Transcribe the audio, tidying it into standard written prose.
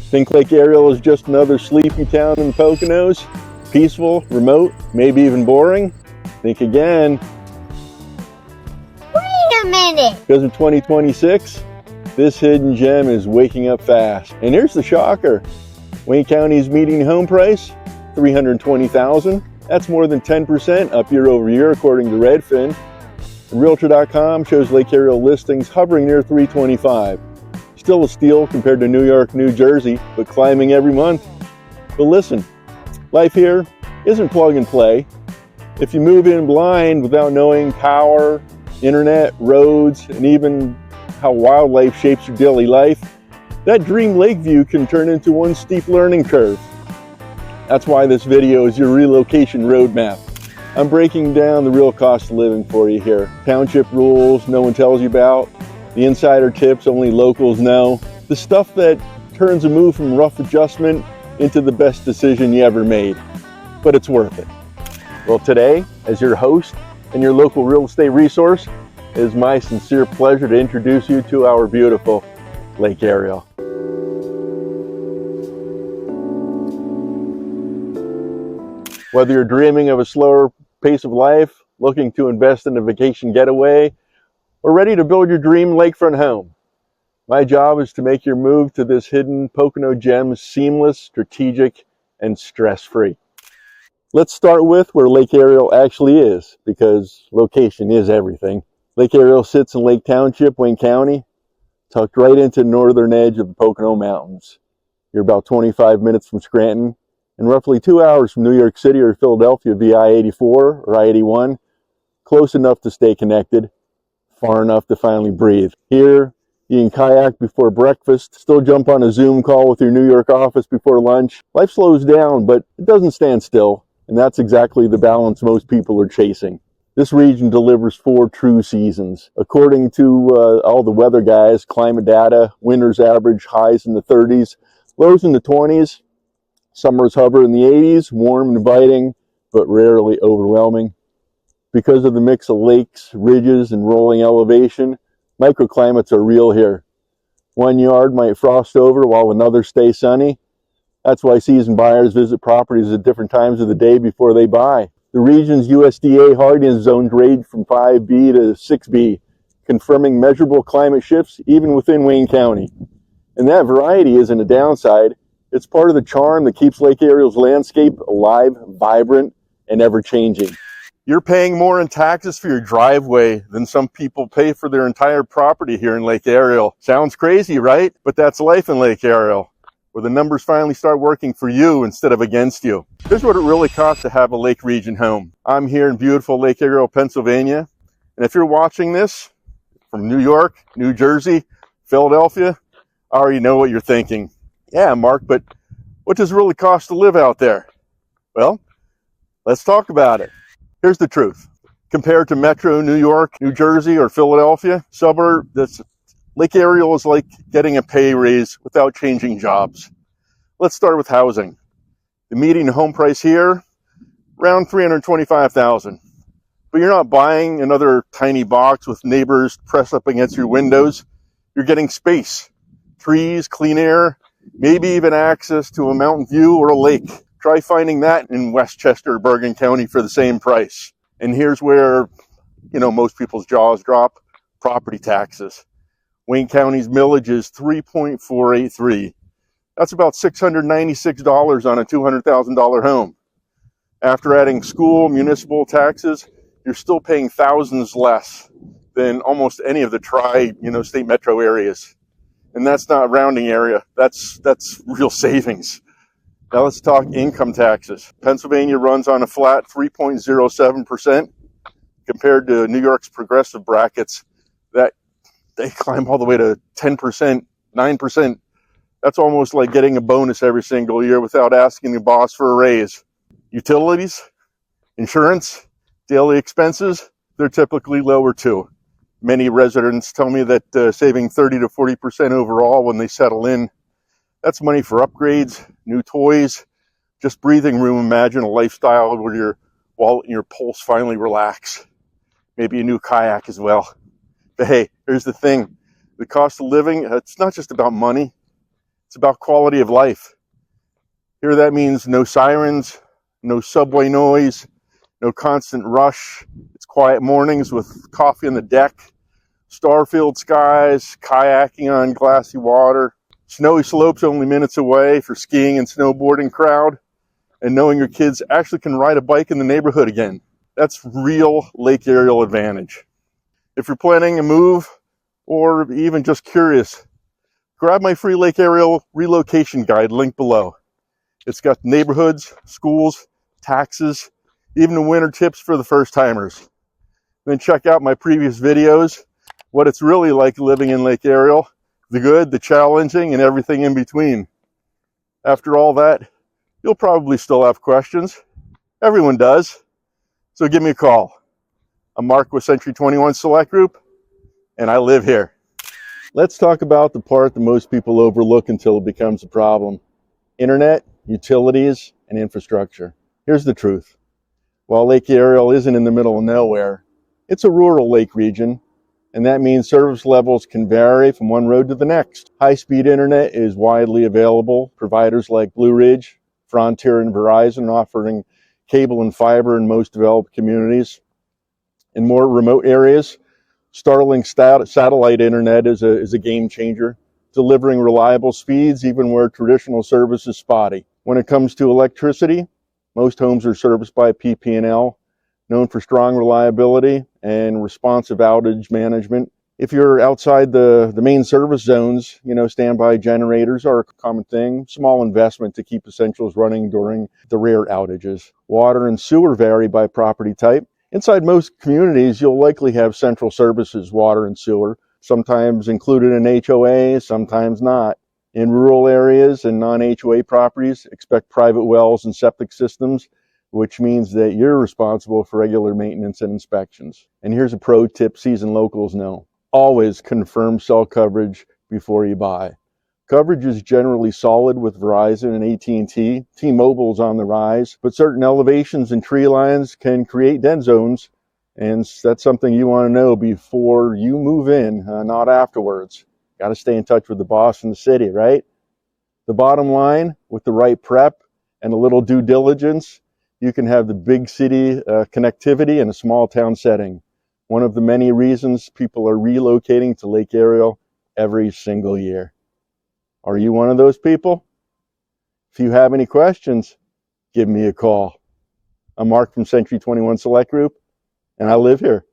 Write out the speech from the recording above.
Think Lake Ariel is just another sleepy town in the Poconos? Peaceful, remote, maybe even boring? Think again. Wait a minute! Because in 2026, this hidden gem is waking up fast. And here's the shocker. Wayne County's median home price, $320,000. That's more than 10% up year over year, according to Redfin. And Realtor.com shows Lake Ariel listings hovering near $325,000. Still a steal compared to New York, New Jersey, but climbing every month. But listen, life here isn't plug and play. If you move in blind without knowing power, internet, roads, and even how wildlife shapes your daily life, that dream lake view can turn into one steep learning curve. That's why this video is your relocation roadmap. I'm breaking down the real cost of living for you here. Township rules no one tells you about. The insider tips only locals know. The stuff that turns a move from rough adjustment into the best decision you ever made. But it's worth it. Well, today, as your host and your local real estate resource, it is my sincere pleasure to introduce you to our beautiful Lake Ariel. Whether you're dreaming of a slower pace of life, looking to invest in a vacation getaway, or ready to build your dream lakefront home, my job is to make your move to this hidden Pocono gem seamless, strategic, and stress-free. Let's start with where Lake Ariel actually is, because location is everything. Lake Ariel sits in Lake Township, Wayne County, tucked right into the northern edge of the Pocono Mountains. You're about 25 minutes from Scranton, and roughly 2 hours from New York City or Philadelphia via I-84 or I-81, close enough to stay connected, far enough to finally breathe. Here, you can kayak before breakfast, still jump on a Zoom call with your New York office before lunch. Life slows down, but it doesn't stand still, and that's exactly the balance most people are chasing. This region delivers 4 true seasons. According to all the weather guys, climate data, winters average highs in the 30s, lows in the 20s, summers hover in the 80s, warm and inviting, but rarely overwhelming. Because of the mix of lakes, ridges, and rolling elevation, microclimates are real here. One yard might frost over while another stays sunny. That's why seasoned buyers visit properties at different times of the day before they buy. The region's USDA hardiness zones range from 5B to 6B, confirming measurable climate shifts even within Wayne County. And that variety isn't a downside. It's part of the charm that keeps Lake Ariel's landscape alive, vibrant, and ever-changing. You're paying more in taxes for your driveway than some people pay for their entire property here in Lake Ariel. Sounds crazy, right? But that's life in Lake Ariel, where the numbers finally start working for you instead of against you. Here's what it really costs to have a lake region home. I'm here in beautiful Lake Ariel, Pennsylvania. And if you're watching this from New York, New Jersey, Philadelphia, I already know what you're thinking. Yeah, Mark, but what does it really cost to live out there? Well, let's talk about it. Here's the truth. Compared to Metro New York, New Jersey, or Philadelphia, Lake Ariel is like getting a pay raise without changing jobs. Let's start with housing. The median home price here, around $325,000. But you're not buying another tiny box with neighbors pressed up against your windows. You're getting space, trees, clean air, maybe even access to a mountain view or a lake. Try finding that in Westchester or Bergen County for the same price. And here's where, most people's jaws drop: property taxes. Wayne County's millage is 3.483. That's about $696 on a $200,000 home. After adding school, municipal taxes, you're still paying thousands less than almost any of the state metro areas. And that's not rounding area. That's real savings. Now let's talk income taxes. Pennsylvania runs on a flat 3.07% compared to New York's progressive brackets that they climb all the way to 10%, 9%. That's almost like getting a bonus every single year without asking the boss for a raise. Utilities, insurance, daily expenses, they're typically lower too. Many residents tell me that saving 30 to 40% overall when they settle in. That's money for upgrades, new toys, just breathing room. Imagine a lifestyle where your wallet and your pulse finally relax. Maybe a new kayak as well. But hey, here's the thing. The cost of living, it's not just about money. It's about quality of life. Here that means no sirens, no subway noise, no constant rush. It's quiet mornings with coffee on the deck, star-filled skies, kayaking on glassy water, snowy slopes only minutes away for skiing and snowboarding crowd, and knowing your kids actually can ride a bike in the neighborhood again. That's real Lake Ariel advantage. If you're planning a move or even just curious, grab my free Lake Ariel Relocation guide linked below. It's got neighborhoods, schools, taxes, even the winter tips for the first timers. Then check out my previous videos, what it's really like living in Lake Ariel, the good, the challenging, and everything in between. After all that, you'll probably still have questions. Everyone does. So give me a call. I'm Mark with Century 21 Select Group, and I live here. Let's talk about the part that most people overlook until it becomes a problem. Internet, utilities, and infrastructure. Here's the truth. While Lake Ariel isn't in the middle of nowhere, it's a rural lake region, and that means service levels can vary from one road to the next. High-speed internet is widely available. Providers like Blue Ridge, Frontier, and Verizon offering cable and fiber in most developed communities. In more remote areas, Starlink satellite internet is a game changer, delivering reliable speeds even where traditional service is spotty. When it comes to electricity, most homes are serviced by PP&L, known for strong reliability and responsive outage management. If you're outside the main service zones, standby generators are a common thing. Small investment to keep essentials running during the rare outages. Water and sewer vary by property type. Inside most communities, you'll likely have central services, water and sewer, sometimes included in HOA, sometimes not. In rural areas and non-HOA properties, expect private wells and septic systems, which means that you're responsible for regular maintenance and inspections. And here's a pro tip seasoned locals know. Always confirm cell coverage before you buy. Coverage is generally solid with Verizon and AT&T. T-Mobile is on the rise, but certain elevations and tree lines can create dead zones, and that's something you want to know before you move in, not afterwards. Got to stay in touch with the boss in the city, right? The bottom line, with the right prep and a little due diligence, you can have the big city connectivity in a small town setting. One of the many reasons people are relocating to Lake Ariel every single year. Are you one of those people? If you have any questions, give me a call. I'm Mark from Century 21 Select Group, and I live here.